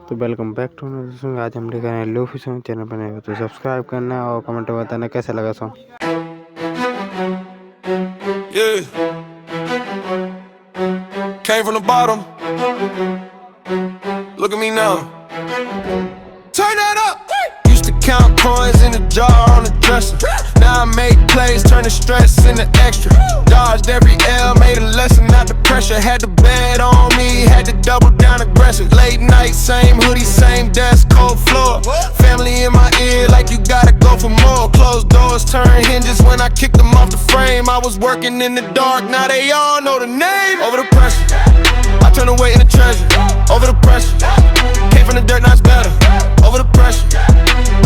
तो welcome back to another song. आज हम लेकर आए लोफी सॉन्ग। चैनल पर नए हो तो सब्सक्राइब करना और कमेंट में बताना कैसा लगा song. Yeah, came from the bottom. Look at me now. Turn that up. Used to count coins in the jar on the dresser. Now I make plays, turn the stress into extra. Dodged every L, made a lesson, not the pressure. Had the bed on me, had to double down aggressive. Late night, same hoodie, same desk, cold floor. Family in my ear, like you gotta go for more. Closed doors, turn hinges when I kicked them off the frame. I was working in the dark, now they all know the name. Over the pressure, I turn away into treasure. Over the pressure, came from the dirt, now it's better. Over the pressure,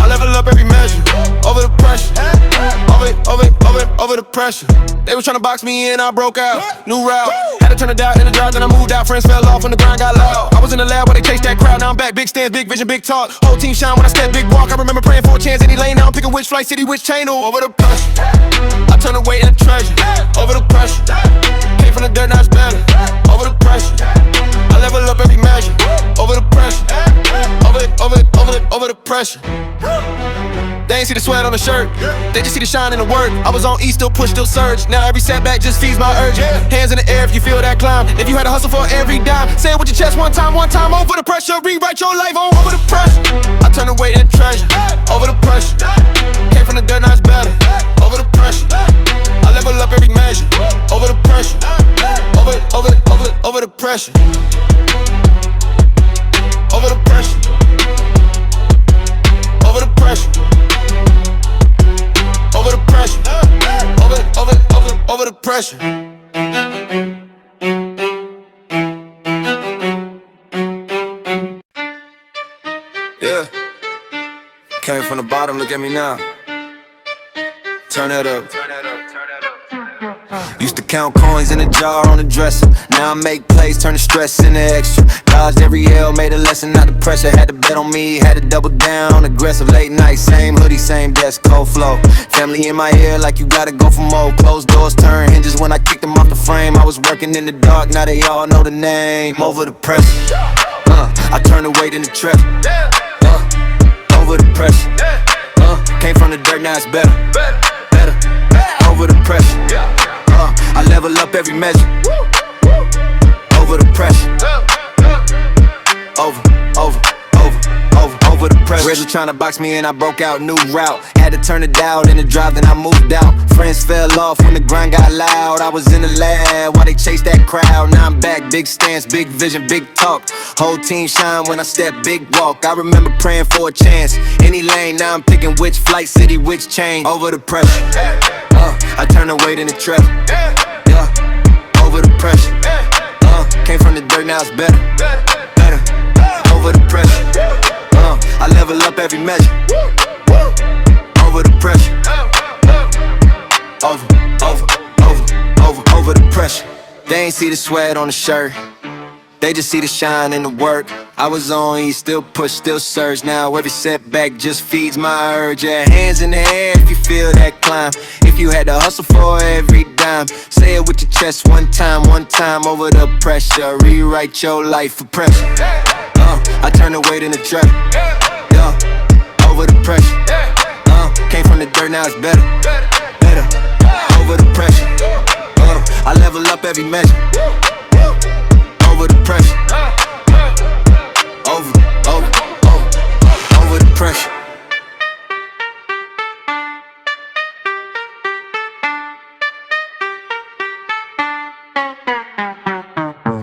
I level up every measure. Over the pressure, over the pressure. They was tryna box me in, I broke out. New route, had to turn it down in the drive, then I moved out. Friends fell off when the grind got loud. I was in the lab where they chased that crowd, now I'm back. Big stands, big vision, big talk. Whole team shine when I step, big walk. I remember praying for a chance, any lane. Now I'm picking which flight, city, which chain. Over the pressure, I turn away into treasure. Over the pressure, came from the dirt, now it's better. Over the pressure, I level up every measure. Over the pressure, over the pressure. They ain't see the sweat on the shirt, they just see the shine in the work. I was on E, still push, still surge. Now every setback just feeds my urge. Hands in the air if you feel that climb. If you had to hustle for every dime, say it with your chest one time. Over the pressure, rewrite your life on. Over the pressure, I turn away into treasure. Over the pressure, came from the dirt, now it's better. Over the pressure, I level up every measure. Over the pressure, over the pressure. Over the pressure, over the pressure. Over the pressure, over the pressure. Yeah, came from the bottom, look at me now. Turn that up. Used to count coins in a jar on the dresser. Now I make plays, turn the stress into extra. Dodged every L, made a lesson, not the pressure. Had to bet on me, had to double down. Aggressive late night, same hoodie, same desk, cold flow. Family in my ear, like you gotta go for more. Closed doors, turn hinges when I kicked them off the frame. I was working in the dark, now they all know the name. Over the pressure, I turn the weight into treasure. Over the pressure, came from the dirt, now it's better. Over the pressure, I level up every measure. Over the pressure, over the pressure. Reds were tryna box me in, I broke out, new route. Had to turn it down in the drive, then I moved out. Friends fell off when the grind got loud. I was in the lab while they chased that crowd. Now I'm back, big stance, big vision, big talk. Whole team shine when I step, big walk. I remember praying for a chance, any lane. Now I'm picking which flight, city, which chain. Over the pressure, I turn the weight into treasure. Over the pressure, came from the dirt, now it's better. Over the pressure, I level up every measure. Over the pressure, over the pressure. They ain't see the sweat on the shirt, they just see the shine in the work. I was on E, still push, still surge. Now every setback just feeds my urge. Yeah, hands in the air if you feel that climb. If you had to hustle for every dime, say it with your chest one time. Over the pressure, rewrite your life for pressure. I turn the weight into treasure. Over the pressure, came from the dirt, now it's better. Over the pressure, I level up every measure. Over the pressure,